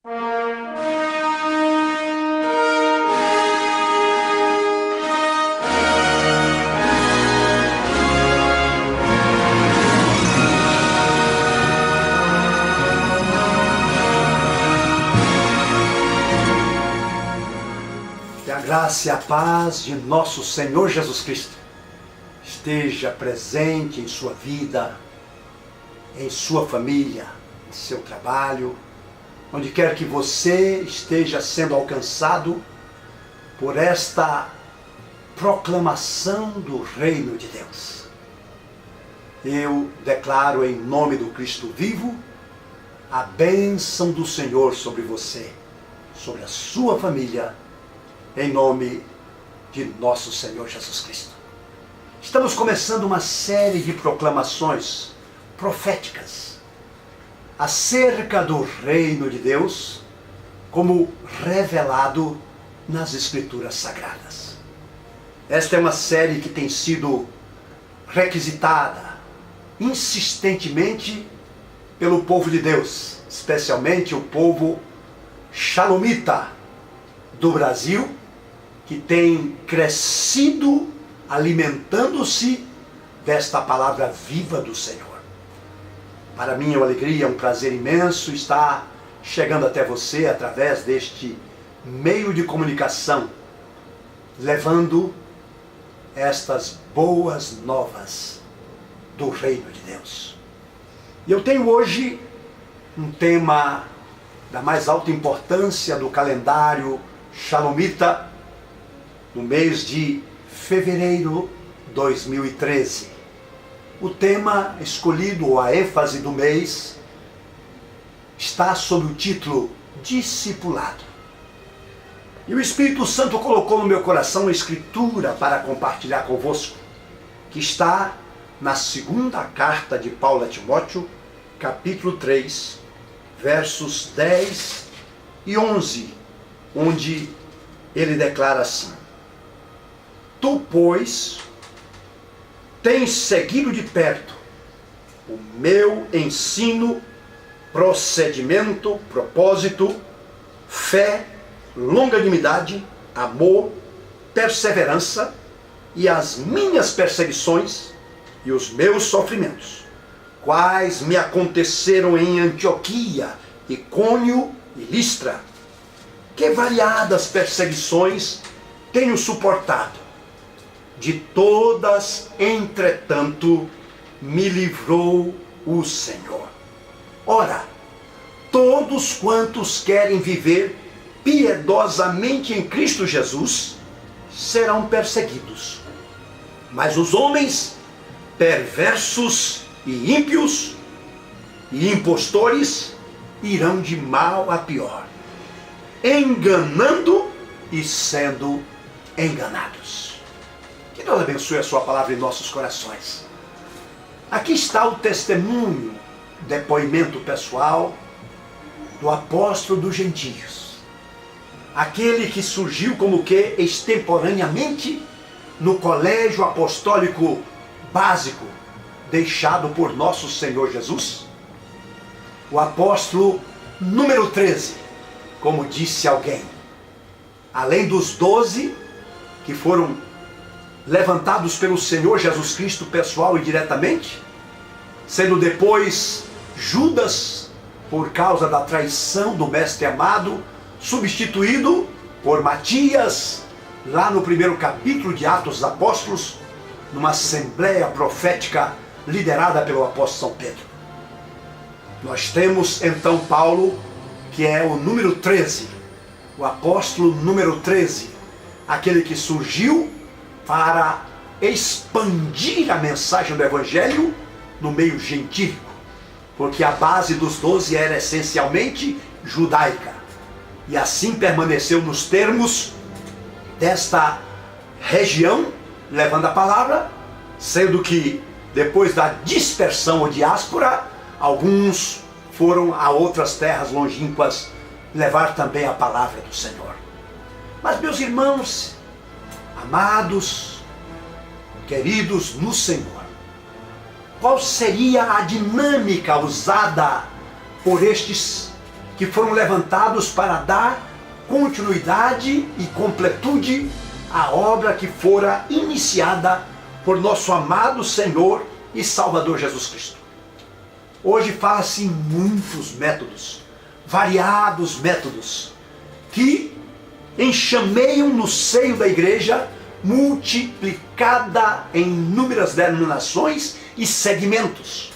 Que a graça e a paz de nosso Senhor Jesus Cristo esteja presente em sua vida, em sua família, em seu trabalho, onde quer que você esteja sendo alcançado por esta proclamação do reino de Deus. Eu declaro em nome do Cristo vivo a bênção do Senhor sobre você, sobre a sua família, em nome de nosso Senhor Jesus Cristo. Estamos começando uma série de proclamações proféticas acerca do reino de Deus, como revelado nas Escrituras Sagradas. Esta é uma série que tem sido requisitada insistentemente pelo povo de Deus, especialmente o povo Shalomita do Brasil, que tem crescido alimentando-se desta palavra viva do Senhor. Para mim é uma alegria, um prazer imenso estar chegando até você através deste meio de comunicação, levando estas boas novas do reino de Deus. E eu tenho hoje um tema da mais alta importância do calendário Shalomita, no mês de fevereiro de 2013. O tema escolhido, ou a ênfase do mês, está sob o título Discipulado. E o Espírito Santo colocou no meu coração a escritura para compartilhar convosco, que está na segunda carta de Paulo a Timóteo, capítulo 3, versos 10 e 11, onde ele declara assim: Tu, pois, tens seguido de perto o meu ensino, procedimento, propósito, fé, longanimidade, amor, perseverança e as minhas perseguições e os meus sofrimentos, quais me aconteceram em Antioquia, Icônio e Listra. Que variadas perseguições tenho suportado. De todas, entretanto, me livrou o Senhor. Ora, todos quantos querem viver piedosamente em Cristo Jesus serão perseguidos. Mas os homens perversos e ímpios e impostores irão de mal a pior, enganando e sendo enganados. Que Deus abençoe a sua palavra em nossos corações. Aqui está o testemunho, depoimento pessoal do apóstolo dos gentios, aquele que surgiu como que extemporaneamente no colégio apostólico básico deixado por nosso Senhor Jesus, o apóstolo número 13, como disse alguém, além dos 12 que foram levantados pelo Senhor Jesus Cristo pessoal e diretamente, sendo depois Judas, por causa da traição do mestre amado, substituído por Matias, lá no primeiro capítulo de Atos dos Apóstolos, numa assembleia profética liderada pelo apóstolo São Pedro. Nós temos então Paulo, que é o número 13, o apóstolo número 13, aquele que surgiu para expandir a mensagem do Evangelho no meio gentílico, porque a base dos 12 era essencialmente judaica, e assim permaneceu nos termos desta região, levando a palavra, sendo que depois da dispersão ou diáspora, alguns foram a outras terras longínquas levar também a palavra do Senhor. Mas, meus irmãos, amados, queridos no Senhor, qual seria a dinâmica usada por estes que foram levantados para dar continuidade e completude à obra que fora iniciada por nosso amado Senhor e Salvador Jesus Cristo. Hoje fala-se em muitos métodos, variados métodos, que enxameiam no seio da igreja, multiplicada em inúmeras denominações e segmentos.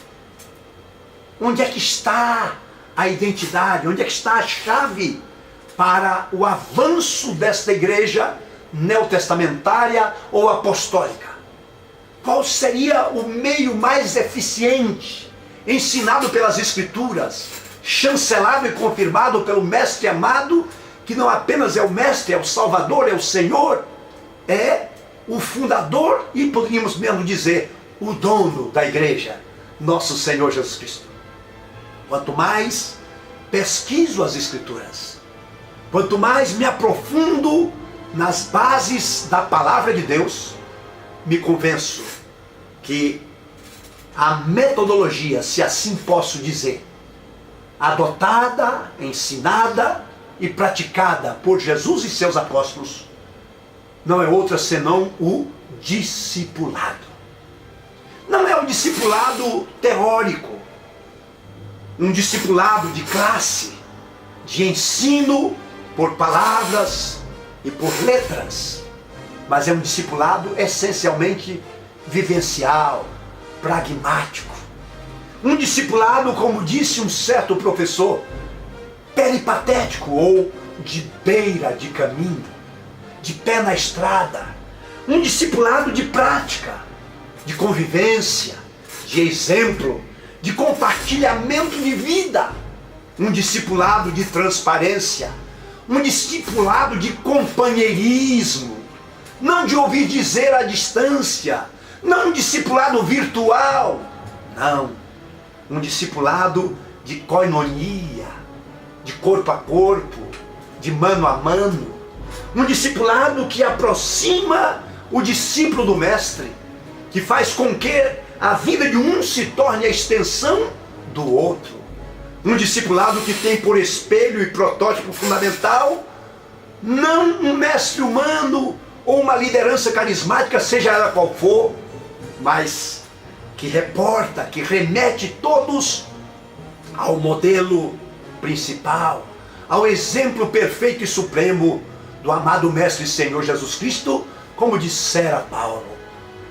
Onde é que está a identidade? Onde é que está a chave para o avanço desta igreja neotestamentária ou apostólica? Qual seria o meio mais eficiente, ensinado pelas Escrituras, chancelado e confirmado pelo Mestre amado, que não apenas é o Mestre, é o Salvador, é o Senhor, é o fundador e poderíamos mesmo dizer o dono da igreja, nosso Senhor Jesus Cristo. Quanto mais pesquiso as Escrituras, quanto mais me aprofundo nas bases da palavra de Deus, me convenço que a metodologia, se assim posso dizer, adotada, ensinada e praticada por Jesus e seus apóstolos, não é outra senão o discipulado. Não é o discipulado teórico, um discipulado de classe, de ensino por palavras e por letras, mas é um discipulado essencialmente vivencial, pragmático. Um discipulado, como disse um certo professor, peripatético ou de beira de caminho, de pé na estrada. Um discipulado de prática, de convivência, de exemplo, de compartilhamento de vida. Um discipulado de transparência, um discipulado de companheirismo, não de ouvir dizer à distância, não um discipulado virtual, não, um discipulado de koinonia, de corpo a corpo, de mano a mano, um discipulado que aproxima o discípulo do mestre, que faz com que a vida de um se torne a extensão do outro, um discipulado que tem por espelho e protótipo fundamental não um mestre humano ou uma liderança carismática, seja ela qual for, mas que reporta, que remete todos ao modelo principal, ao exemplo perfeito e supremo do amado Mestre e Senhor Jesus Cristo, como dissera Paulo: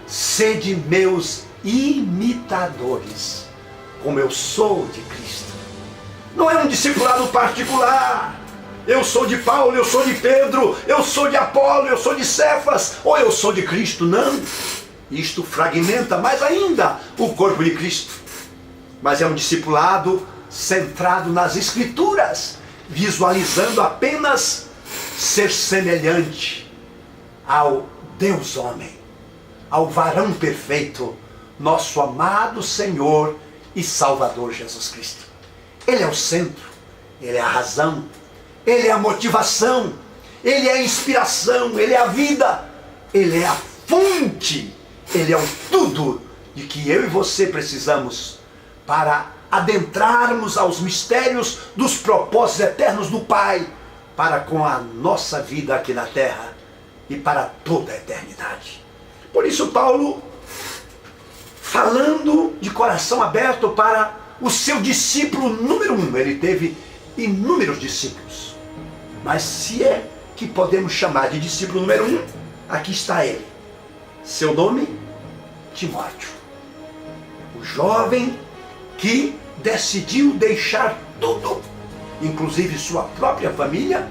sede meus imitadores, como eu sou de Cristo. Não é um discipulado particular. Eu sou de Paulo, eu sou de Pedro, eu sou de Apolo, eu sou de Cefas, ou eu sou de Cristo. Não. Isto fragmenta mais ainda o corpo de Cristo. Mas é um discipulado centrado nas Escrituras, visualizando apenas ser semelhante ao Deus homem, ao varão perfeito, nosso amado Senhor e Salvador Jesus Cristo. Ele é o centro, Ele é a razão, Ele é a motivação, Ele é a inspiração, Ele é a vida, Ele é a fonte, Ele é o tudo de que eu e você precisamos para adentrarmos aos mistérios dos propósitos eternos do Pai, para com a nossa vida aqui na terra e para toda a eternidade. Por isso Paulo, falando de coração aberto para o seu discípulo número 1, ele teve inúmeros discípulos, mas se é que podemos chamar de discípulo número 1, aqui está ele. Seu nome? Timóteo. O jovem que decidiu deixar tudo, inclusive sua própria família,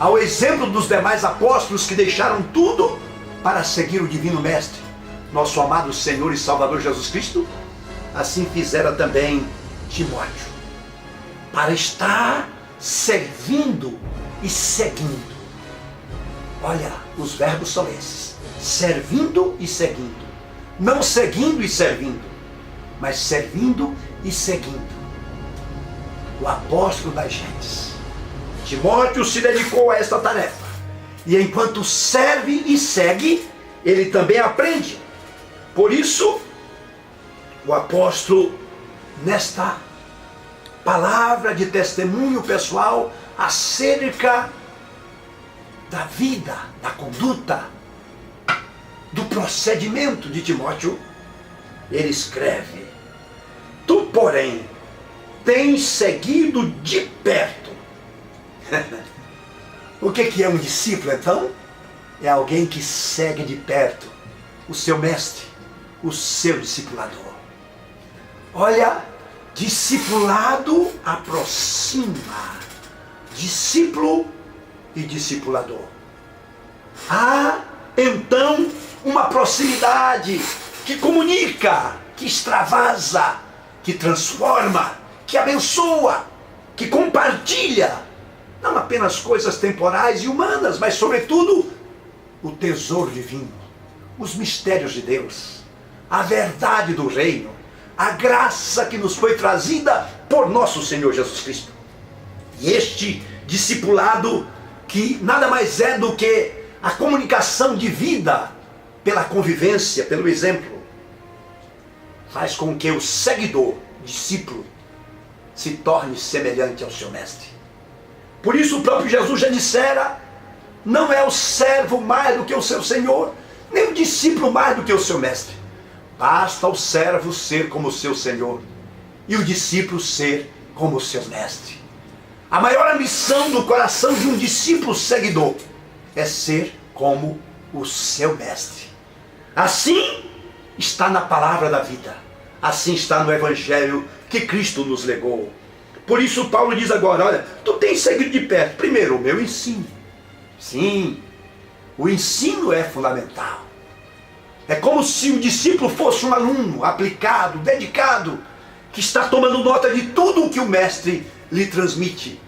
ao exemplo dos demais apóstolos que deixaram tudo para seguir o Divino Mestre, nosso amado Senhor e Salvador Jesus Cristo. Assim fizera também Timóteo, para estar servindo e seguindo. Olha, os verbos são esses: servindo e seguindo. Não seguindo e servindo, mas servindo e seguindo. O apóstolo das gentes, Timóteo, se dedicou a esta tarefa. E enquanto serve e segue, ele também aprende. Por isso, o apóstolo, nesta palavra de testemunho pessoal acerca da vida, da conduta, do procedimento de Timóteo. Ele escreve: tu, porém, tens seguido de perto. O que é um discípulo, então? É alguém que segue de perto o seu mestre, o seu discipulador. Olha, discipulado aproxima, discípulo e discipulador. Há, então, uma proximidade que comunica, que extravasa, que transforma, que abençoa, que compartilha, não apenas coisas temporais e humanas, mas sobretudo o tesouro divino, os mistérios de Deus, a verdade do reino, a graça que nos foi trazida por nosso Senhor Jesus Cristo. E este discipulado, que nada mais é do que a comunicação de vida pela convivência, pelo exemplo, faz com que o seguidor, discípulo, se torne semelhante ao seu mestre. Por isso o próprio Jesus já dissera: não é o servo mais do que o seu senhor, nem o discípulo mais do que o seu mestre. Basta o servo ser como o seu senhor e o discípulo ser como o seu mestre. A maior ambição do coração de um discípulo seguidor é ser como o seu mestre. Assim está na palavra da vida, assim está no evangelho que Cristo nos legou. Por isso Paulo diz agora: olha, tu tens seguido de perto, primeiro, o meu ensino. Sim, o ensino é fundamental. É como se o discípulo fosse um aluno aplicado, dedicado, que está tomando nota de tudo o que o mestre lhe transmite.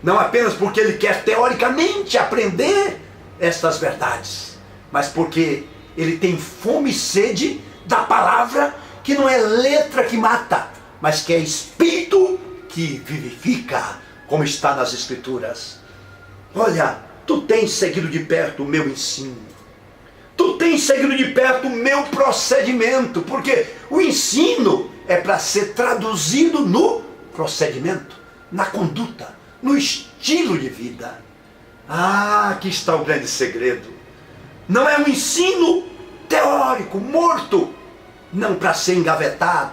Não apenas porque ele quer teoricamente aprender estas verdades, mas porque ele tem fome e sede da palavra, que não é letra que mata, mas que é espírito que vivifica, como está nas Escrituras. Olha, tu tens seguido de perto o meu ensino. Tu tens seguido de perto o meu procedimento, porque o ensino é para ser traduzido no procedimento, na conduta, no estilo de vida. Ah, aqui está o grande segredo. Não é um ensino teórico, morto, não para ser engavetado.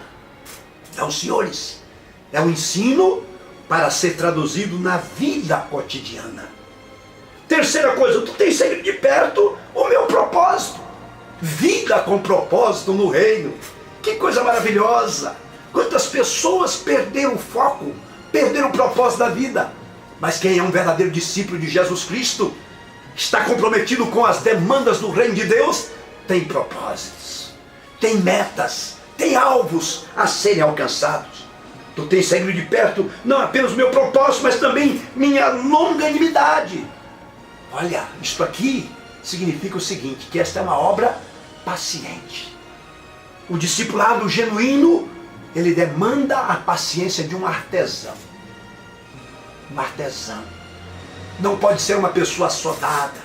Não, senhores, é um ensino para ser traduzido na vida cotidiana. Terceira coisa, tu tens seguido de perto o meu propósito. Vida com propósito no reino. Que coisa maravilhosa. Quantas pessoas perderam o foco, perderam o propósito da vida. Mas quem é um verdadeiro discípulo de Jesus Cristo, está comprometido com as demandas do reino de Deus, tem propósitos, tem metas, tem alvos a serem alcançados. Tu tens seguido de perto não apenas o meu propósito, mas também minha longanimidade. Olha, isto aqui significa o seguinte, que esta é uma obra paciente. O discipulado genuíno, ele demanda a paciência de um artesão. Um artesão. Não pode ser uma pessoa assodada.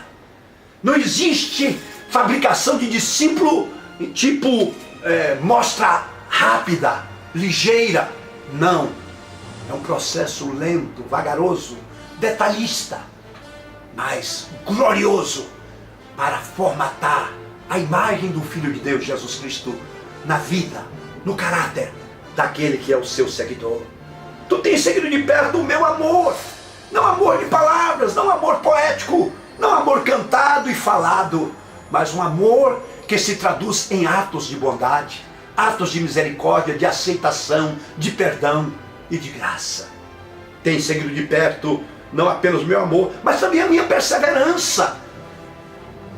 Não existe fabricação de discípulo tipo mostra rápida, ligeira. Não. É um processo lento, vagaroso, detalhista, mas glorioso, para formatar a imagem do Filho de Deus, Jesus Cristo, na vida, no caráter daquele que é o seu seguidor. Tu tens seguido de perto o meu amor, não amor de palavras, não amor poético, não amor cantado e falado, mas um amor que se traduz em atos de bondade, atos de misericórdia, de aceitação, de perdão e de graça. Tens seguido de perto não apenas o meu amor, mas também a minha perseverança.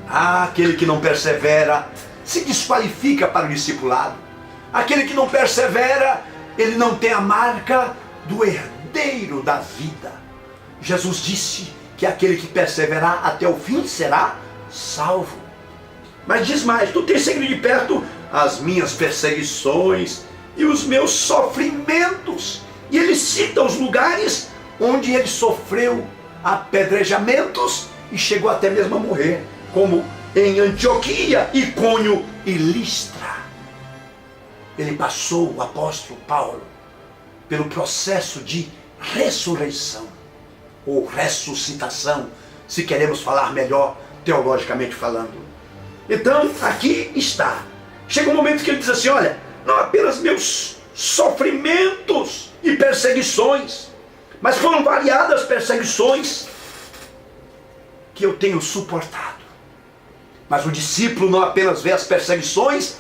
Ah, aquele que não persevera se desqualifica para o discipulado. Aquele que não persevera, ele não tem a marca do herdeiro da vida. Jesus disse que aquele que perseverar até o fim será salvo. Mas diz mais, tu tens seguido de perto as minhas perseguições e os meus sofrimentos. E ele cita os lugares onde ele sofreu apedrejamentos e chegou até mesmo a morrer, como em Antioquia, Icônio e Listra. Ele passou, o apóstolo Paulo, pelo processo de ressurreição, ou ressuscitação, se queremos falar melhor, teologicamente falando. Então, aqui está. Chega um momento que ele diz assim, olha, não apenas meus sofrimentos e perseguições, mas foram variadas perseguições que eu tenho suportado. Mas o discípulo não apenas vê as perseguições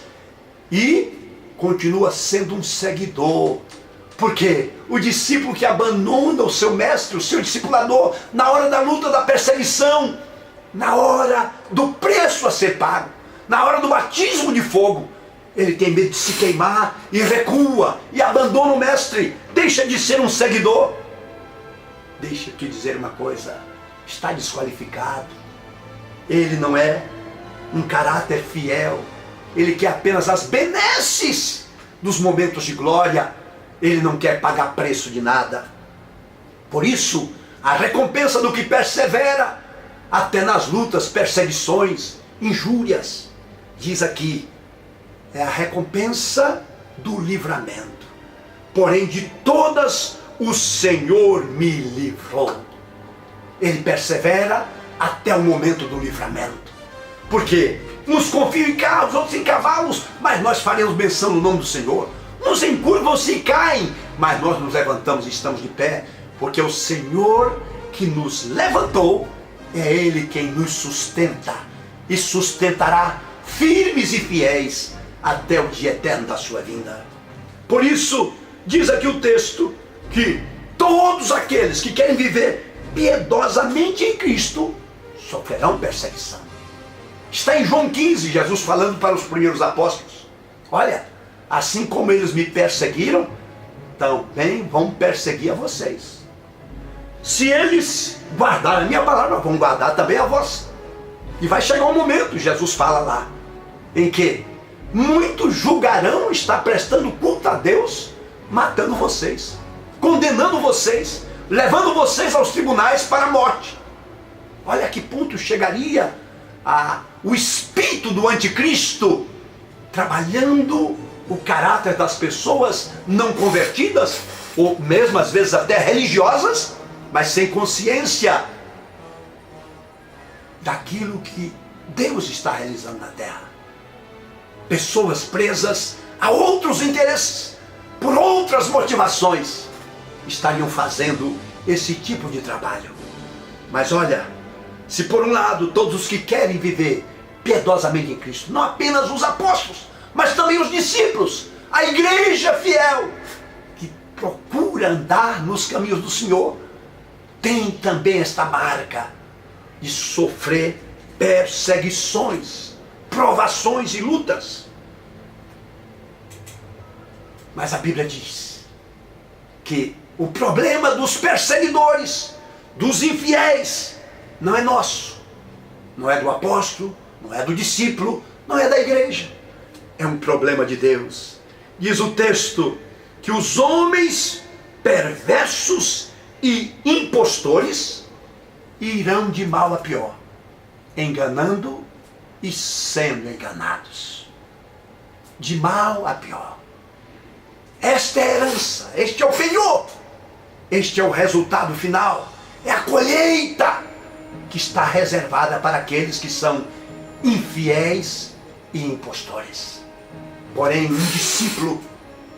e continua sendo um seguidor. Porque o discípulo que abandona o seu mestre, o seu discipulador, na hora da luta, da perseguição, na hora do preço a ser pago, na hora do batismo de fogo, ele tem medo de se queimar e recua e abandona o mestre, deixa de ser um seguidor. Deixa eu te dizer uma coisa, está desqualificado. Ele não é um caráter fiel, ele quer apenas as benesses dos momentos de glória, ele não quer pagar preço de nada. Por isso, a recompensa do que persevera, até nas lutas, perseguições, injúrias, diz aqui, é a recompensa do livramento. Porém, de todas o Senhor me livrou. Ele persevera até o momento do livramento. Por quê? Uns confiam em carros, outros em cavalos, mas nós faremos menção no nome do Senhor. Uns encurvam-se e caem, mas nós nos levantamos e estamos de pé, porque o Senhor que nos levantou, é Ele quem nos sustenta, e sustentará firmes e fiéis até o dia eterno da sua vinda. Por isso, diz aqui o texto, que todos aqueles que querem viver piedosamente em Cristo, sofrerão perseguição. Está em João 15, Jesus falando para os primeiros apóstolos, olha, assim como eles me perseguiram, também vão perseguir a vocês. Se eles guardarem a minha palavra, vão guardar também a vossa. E vai chegar um momento, Jesus fala lá, em que muitos julgarão estar prestando culto a Deus, matando vocês, condenando vocês, levando vocês aos tribunais para a morte. Olha a que ponto chegaria o espírito do anticristo, trabalhando o caráter das pessoas não convertidas, ou mesmo às vezes até religiosas, mas sem consciência daquilo que Deus está realizando na terra. Pessoas presas a outros interesses, por outras motivações, estariam fazendo esse tipo de trabalho. Mas olha, se por um lado todos os que querem viver piedosamente em Cristo, não apenas os apóstolos, mas também os discípulos, a igreja fiel, que procura andar nos caminhos do Senhor, tem também esta marca de sofrer perseguições, provações e lutas. Mas a Bíblia diz que o problema dos perseguidores, dos infiéis, não é nosso, não é do apóstolo, não é do discípulo, não é da igreja. É um problema de Deus. Diz o texto que os homens perversos e impostores irão de mal a pior, enganando e sendo enganados. De mal a pior. Esta é a herança, este é o penhor, este é o resultado final, é a colheita que está reservada para aqueles que são infiéis e impostores. Porém, um discípulo,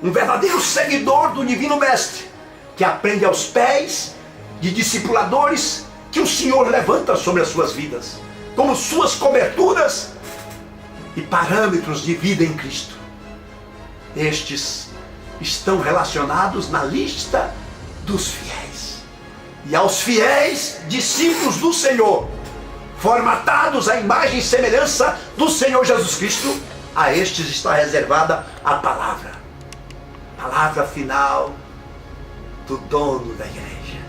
um verdadeiro seguidor do Divino Mestre, que aprende aos pés de discipuladores que o Senhor levanta sobre as suas vidas, como suas coberturas e parâmetros de vida em Cristo. Estes estão relacionados na lista dos fiéis. E aos fiéis discípulos do Senhor, formatados à imagem e semelhança do Senhor Jesus Cristo, a estes está reservada a palavra final do dono da igreja.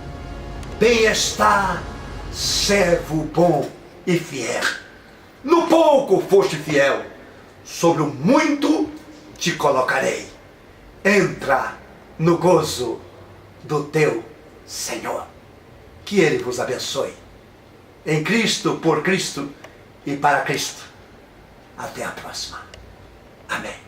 Bem-estar, servo bom e fiel. No pouco foste fiel, sobre o muito te colocarei. Entra no gozo do teu Senhor. Que Ele vos abençoe. Em Cristo, por Cristo e para Cristo. Até a próxima. Amém.